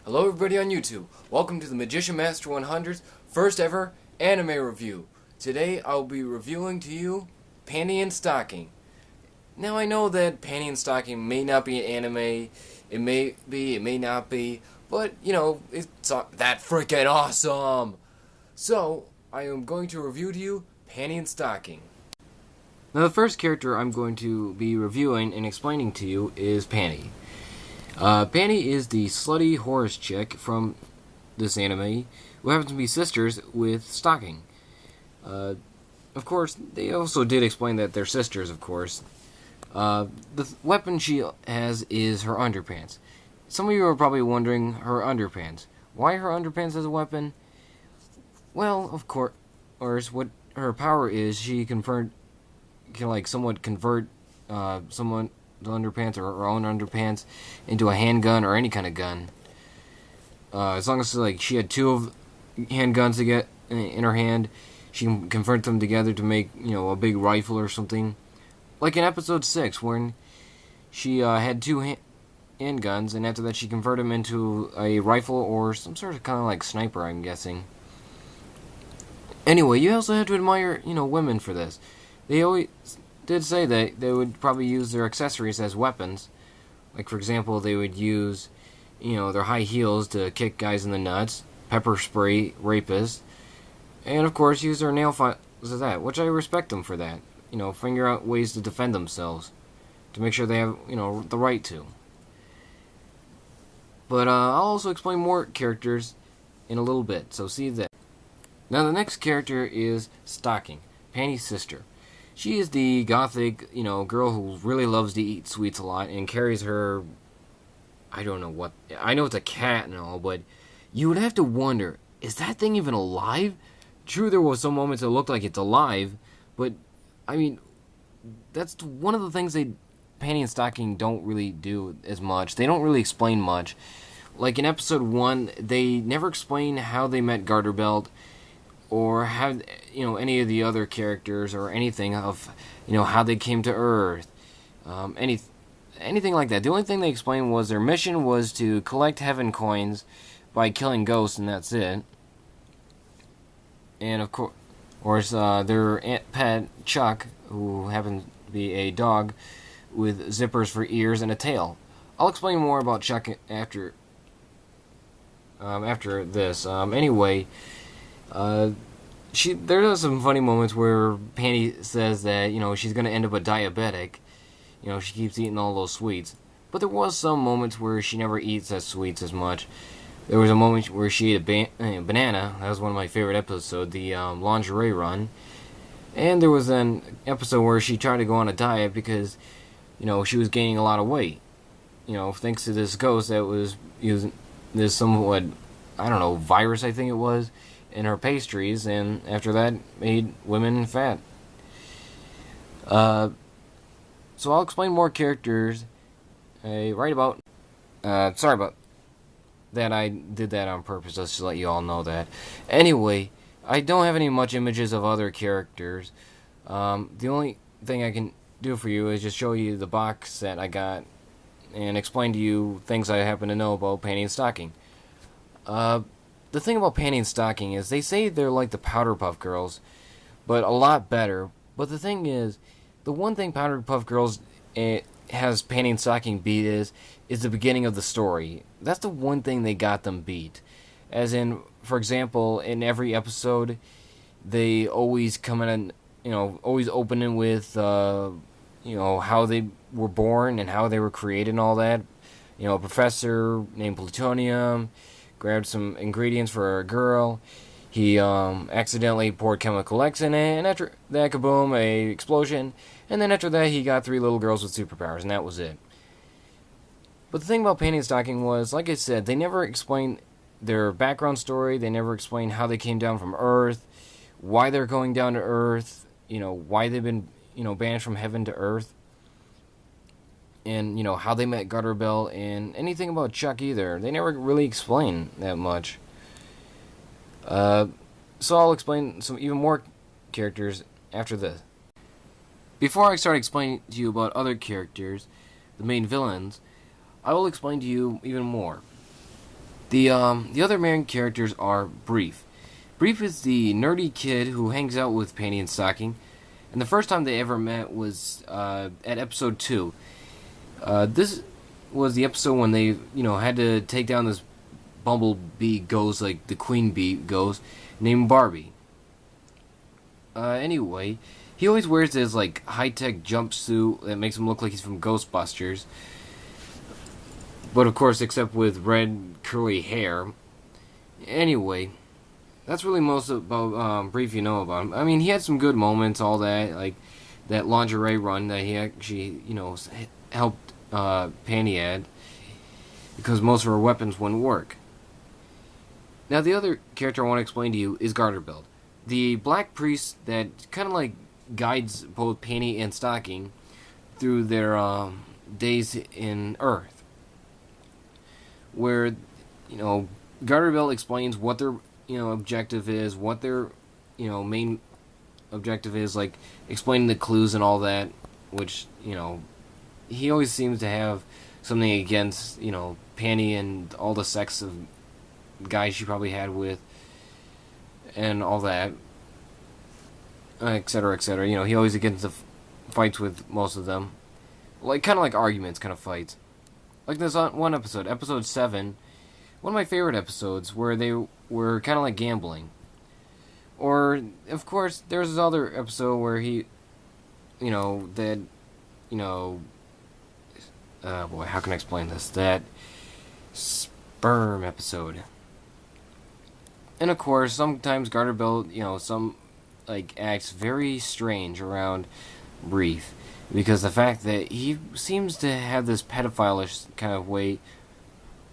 Hello everybody on YouTube. Welcome to the Magician Master 100's first ever anime review. Today I'll be reviewing to you Panty and Stocking. Now I know that Panty and Stocking may not be an anime, it may be, it may not be, but you know, it's that freaking awesome! So, I am going to review to you Panty and Stocking. Now the first character I'm going to be reviewing and explaining to you is Panty. Panty is the slutty Horus chick from this anime who happens to be sisters with Stocking. Of course, they also did explain that they're sisters, of course. The weapon she has is her underpants. Some of you are probably wondering, her underpants. Why her underpants as a weapon? Well, of course, what her power is, she can somewhat convert someone's underpants or her own underpants into a handgun or any kind of gun. As long as she had two of handguns to get in her hand, she can convert them together to make a big rifle or something. Like in episode 6, when she had two handguns, and after that she converted them into a rifle or some sort of kind of sniper, I'm guessing. Anyway, you also have to admire women for this. They always did say that they would probably use their accessories as weapons. Like, for example, they would use, their high heels to kick guys in the nuts, pepper spray rapists, and, of course, use their nail files as that, which I respect them for that. Figure out ways to defend themselves, to make sure they have, the right to. But I'll also explain more characters in a little bit, so see that. Now, the next character is Stocking, Panty's sister. She is the gothic, girl who really loves to eat sweets a lot and carries her, I don't know what, I know it's a cat and all, but you would have to wonder, is that thing even alive? True, there was some moments it looked like it's alive, but, I mean, that's one of the things Panty and Stocking don't really do as much. They don't really explain much. Like in episode 1, they never explain how they met Garter Belt, or have any of the other characters, or anything of how they came to Earth, anything like that. The only thing they explained was their mission was to collect heaven coins by killing ghosts, and that's it. And of course, their pet Chuck, who happens to be a dog with zippers for ears and a tail. I'll explain more about Chuck after this. Anyway. There are some funny moments where Panty says that, she's going to end up a diabetic. She keeps eating all those sweets. But there was some moments where she never eats that sweets as much. There was a moment where she ate a banana. That was one of my favorite episodes, the lingerie run. And there was an episode where she tried to go on a diet because, she was gaining a lot of weight. Thanks to this ghost that was using this somewhat, I don't know, virus I think it was, in her pastries, and after that made women fat. So I'll explain more characters right about. Sorry about that. I did that on purpose just to let you all know that. Anyway, I don't have any much images of other characters. The only thing I can do for you is just show you the box set I got and explain to you things I happen to know about Panty and Stocking. The thing about Panty and Stocking is they say they're like the Powder Puff Girls, but a lot better. But the thing is, the one thing Powder Puff Girls has Panty and Stocking beat is the beginning of the story. That's the one thing they got them beat. As in, for example, in every episode, they always come in and, always opening with, how they were born and how they were created and all that. A professor named Plutonium grabbed some ingredients for a girl. He accidentally poured chemical X in it, and after that, kaboom, a explosion. And then after that, he got 3 little girls with superpowers, and that was it. But the thing about Panty and Stocking was, like I said, they never explained their background story. They never explained how they came down from Earth, why they're going down to Earth, why they've been, banished from heaven to Earth. And, how they met Garter Belt, and anything about Chuck either. They never really explain that much. So I'll explain some even more characters after this. Before I start explaining to you about other characters, the main villains, I will explain to you even more. The other main characters are Brief. Brief is the nerdy kid who hangs out with Panty and Stocking, and the first time they ever met was at episode 2. This was the episode when they, had to take down this bumblebee ghost, like the queen bee ghost, named Barbie. Anyway, he always wears this, like, high-tech jumpsuit that makes him look like he's from Ghostbusters. But, of course, except with red, curly hair. Anyway, that's really most about Brief you know about him. I mean, he had some good moments, all that, like that lingerie run that he actually, helped Panty add, because most of her weapons wouldn't work. Now, the other character I want to explain to you is Garter, the black priest that kind of like guides both Panty and Stocking through their days in Earth, where Garter explains what their objective is, what their main objective is, like explaining the clues and all that, which he always seems to have something against Panty and all the sex of guys she probably had with and all that, etc., etc. He always gets into fights with most of them, like kind of like arguments, kind of fights. Like this one episode, episode 7, one of my favorite episodes, where they were kind of like gambling. Or, of course, there's this other episode where he, how can I explain this? That sperm episode. And of course, sometimes Garter, acts very strange around Brief, because the fact that he seems to have this pedophile-ish kind of way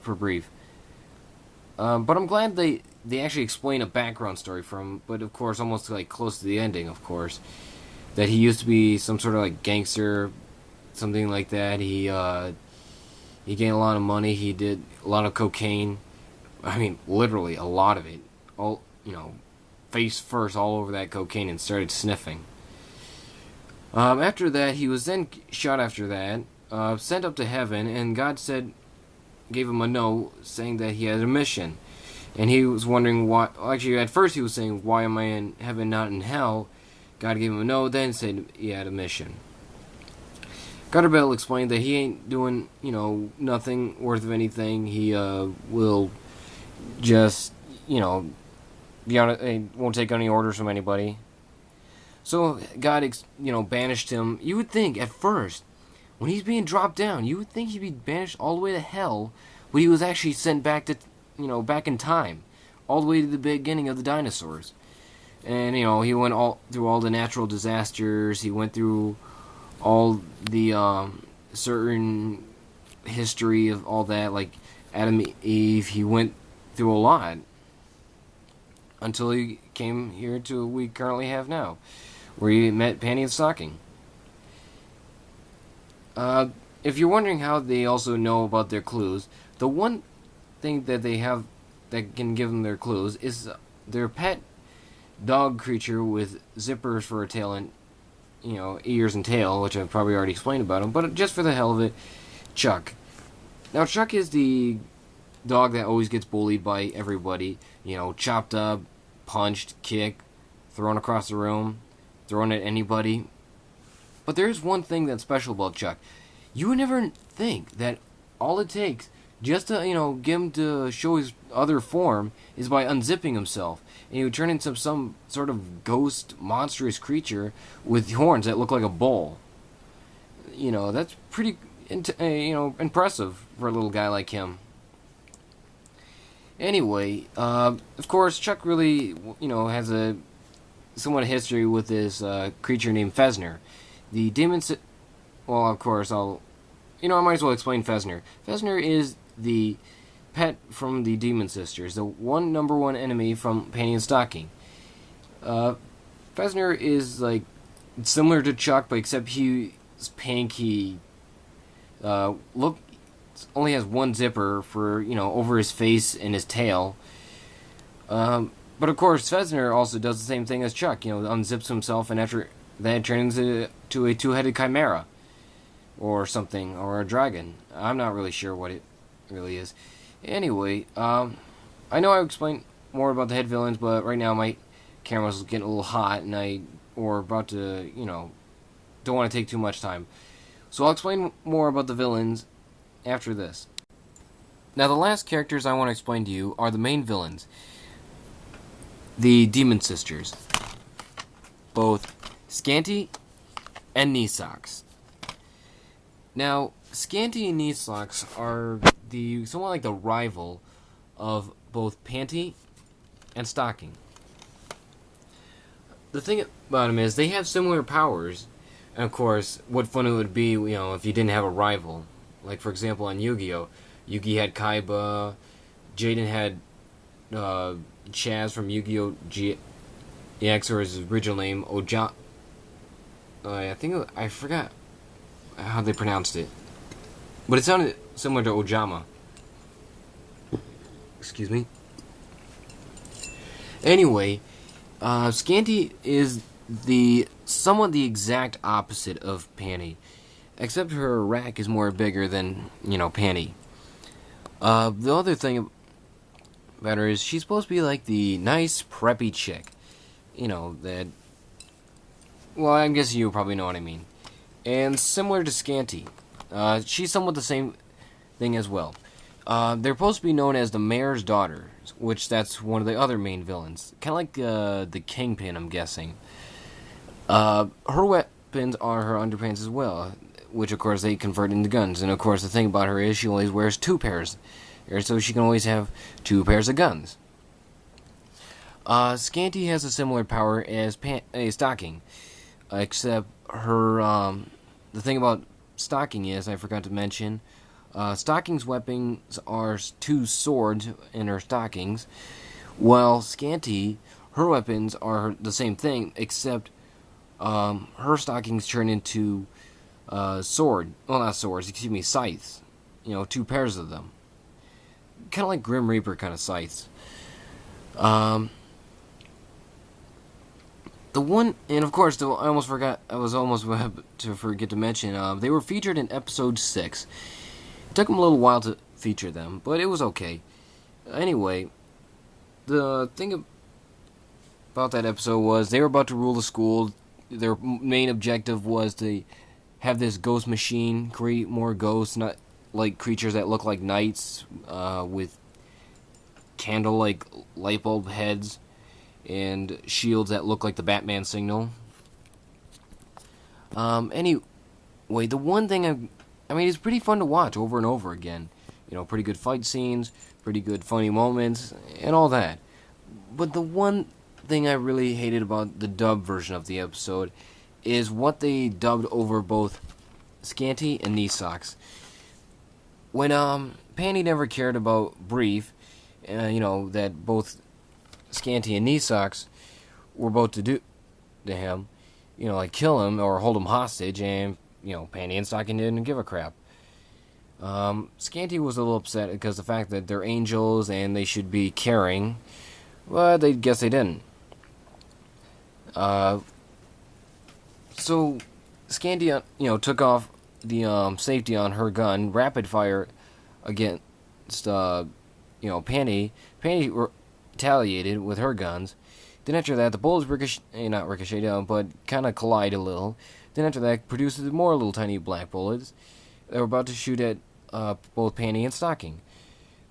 for Brief. But I'm glad they actually explain a background story from, but of course, almost like close to the ending, of course, that he used to be some sort of like gangster, something like that. He gained a lot of money. He did a lot of cocaine. I mean, literally a lot of it. All face first all over that cocaine and started sniffing. After that, he was then shot after that, sent up to heaven, and God gave him a note saying that he had a mission. And he was wondering why. Actually, at first he was saying, "Why am I in heaven, not in hell?" God gave him a note, then said he had a mission. Garter explained that he ain't doing, nothing worth of anything. He will just, be on it, won't take any orders from anybody. So God, banished him. You would think at first, when he's being dropped down, you would think he'd be banished all the way to hell, but he was actually sent back to, back in time, all the way to the beginning of the dinosaurs. And, he went through all the natural disasters. He went through all the certain history of all that, like Adam and Eve. He went through a lot until he came here to what we currently have now, where he met Panty and Stocking. If you're wondering how they also know about their clues, the one thing that they have that can give them their clues is their pet dog creature with zippers for a tail and ears and tail, which I've probably already explained about him, but just for the hell of it, Chuck. Now, Chuck is the dog that always gets bullied by everybody, chopped up, punched, kicked, thrown across the room, thrown at anybody. But there's one thing that's special about Chuck. You would never think that all it takes just to, get him to show his other form is by unzipping himself. And he would turn into some sort of ghost, monstrous creature with horns that look like a bull. That's pretty, impressive for a little guy like him. Anyway, of course, Chuck really, has a somewhat history with this creature named Fezner. The demon... Well, of course, I might as well explain Fezner. Fezner is the pet from the Demon Sisters, the number one enemy from Panty and Stocking. Fezner is, like, similar to Chuck, but except he's pink. He only has one zipper for, over his face and his tail. But of course, Fezner also does the same thing as Chuck, unzips himself, and after that turns into a two-headed chimera. Or something, or a dragon. I'm not really sure what it really is. Anyway, I know I explained more about the head villains, but right now my camera's getting a little hot, and or about to, don't want to take too much time. So I'll explain more about the villains after this. Now, the last characters I want to explain to you are the main villains, the Demon Sisters, both Scanty and Knee Socks. Now, Scanty and Knee Socks are somewhat like the rival of both Panty and Stocking. The thing about them is they have similar powers, and of course, what fun it would be, if you didn't have a rival. Like, for example, on Yu-Gi-Oh! Yugi had Kaiba, Jaden had Chaz from Yu-Gi-Oh! GX, or his original name, I forgot how they pronounced it. But it sounded similar to Ojama. Excuse me. Anyway, Scanty is somewhat the exact opposite of Panty, except her rack is more bigger than, Panty. The other thing about her is she's supposed to be like the nice, preppy chick. That... Well, I guess you probably know what I mean. And similar to Scanty, she's somewhat the same thing as well. They're supposed to be known as the Mayor's Daughter, which that's one of the other main villains. Kind of like the Kingpin, I'm guessing. Her weapons are her underpants as well, which of course they convert into guns. And of course the thing about her is she always wears 2 pairs, so she can always have 2 pairs of guns. Scanty has a similar power as Stocking, except her, the thing about Stocking is, I forgot to mention, Stocking's weapons are 2 swords in her stockings, while Scanty, her weapons are the same thing, except her stockings turn into scythes. 2 pairs of them. Kind of like Grim Reaper kind of scythes. The one, and of course, I was almost to forget to mention, they were featured in episode 6. It took them a little while to feature them, but it was okay. Anyway, the thing about that episode was they were about to rule the school. Their main objective was to have this ghost machine create more ghosts, not like creatures that look like knights, with candle-like light bulb heads and shields that look like the Batman signal. Anyway, the one thing it's pretty fun to watch over and over again. Pretty good fight scenes, pretty good funny moments, and all that. But the one thing I really hated about the dub version of the episode is what they dubbed over both Scanty and Knee Socks. When Panty never cared about Brief, that both Scanty and Knee Socks were about to do to him, like kill him or hold him hostage, and Panty and Stocking didn't give a crap. Scanty was a little upset because the fact that they're angels and they should be caring, but they guess they didn't. So Scanty, took off the safety on her gun, rapid fire against Panty. Panty retaliated with her guns. Then after that, the bullets ricocheted, but kind of collide a little. Then after that, produced more little tiny black bullets that were about to shoot at both Panty and Stocking.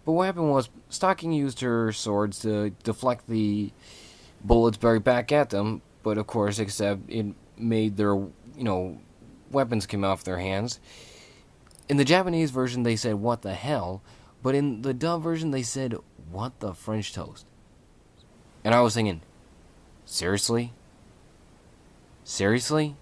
But what happened was Stocking used her swords to deflect the bullets back at them, but of course, except it made their, weapons come off their hands. In the Japanese version, they said, "What the hell?" But in the dub version, they said, "What the French toast?" And I was thinking, seriously? Seriously?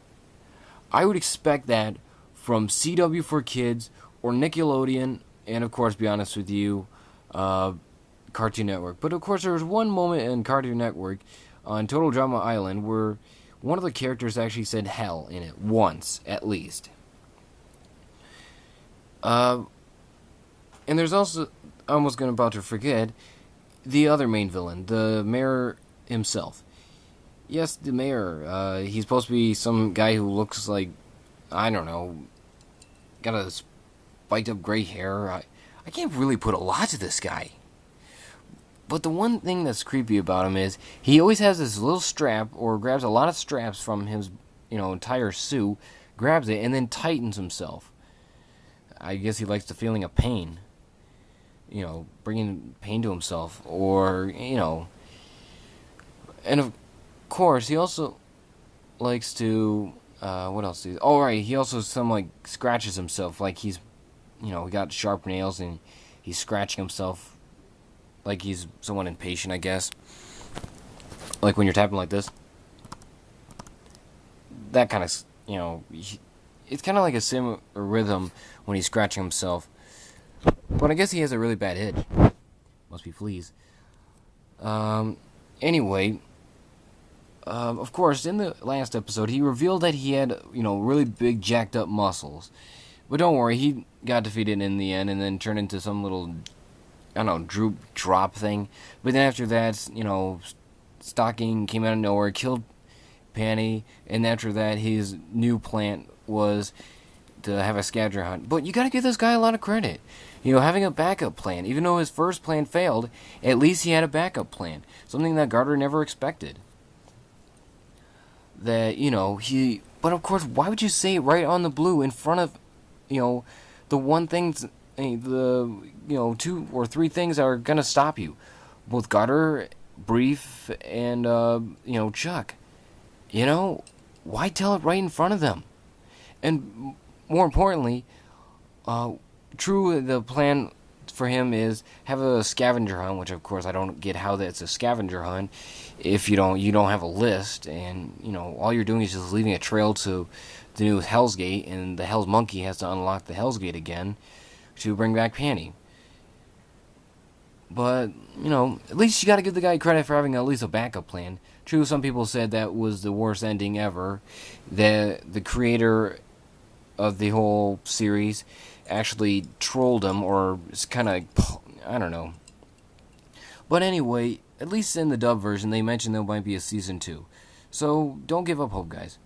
I would expect that from CW for Kids or Nickelodeon, and of course, be honest with you, Cartoon Network. But of course, there was one moment in Cartoon Network on Total Drama Island where one of the characters actually said hell in it once, at least. And there's also, I almost about to forget, the other main villain, the mayor himself. Yes, the mayor. He's supposed to be some guy who looks like, I don't know, got a spiked up gray hair. I can't really put a lot to this guy. But the one thing that's creepy about him is he always has this little strap, or grabs a lot of straps from his, entire suit, grabs it, and then tightens himself. I guess he likes the feeling of pain. Bringing pain to himself, or, And of course, he also likes to, what else? Oh, right, he also scratches himself, like he's, he got sharp nails, and he's scratching himself like he's someone impatient, I guess. Like when you're tapping like this. That kind of, it's kind of like a similar rhythm when he's scratching himself. But I guess he has a really bad itch. Must be fleas. Anyway, of course, in the last episode, he revealed that he had, really big, jacked up muscles. But don't worry, he got defeated in the end and then turned into some little, I don't know, drop thing. But then after that, Stocking came out of nowhere, killed Panty, and after that, his new plan was to have a scavenger hunt. But you gotta give this guy a lot of credit. Having a backup plan. Even though his first plan failed, at least he had a backup plan. Something that Garter never expected. That, But of course, why would you say it right on the blue in front of, the one thing, the, 2 or 3 things that are gonna stop you? Both Garter, Brief, and, Chuck. Why tell it right in front of them? And more importantly, the plan for him is have a scavenger hunt, which of course I don't get how that's a scavenger hunt if you don't have a list, and all you're doing is just leaving a trail to the new Hell's Gate, and the Hell's Monkey has to unlock the Hell's Gate again to bring back Panty. But, at least you gotta give the guy credit for having at least a backup plan. True, some people said that was the worst ending ever. The creator of the whole series actually trolled him, or it's kind of, I don't know. But anyway, at least in the dub version, they mentioned there might be a season 2. So, don't give up hope, guys.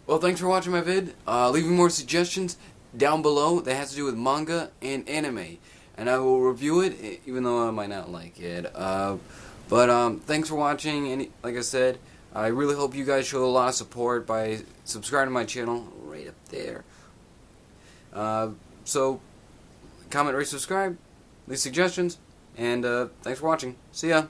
Well, thanks for watching my vid. Leave me more suggestions down below that has to do with manga and anime. And I will review it, even though I might not like it. But thanks for watching, and like I said, I really hope you guys show a lot of support by subscribing to my channel, right up there. So, comment, rate, subscribe, leave suggestions, and thanks for watching. See ya!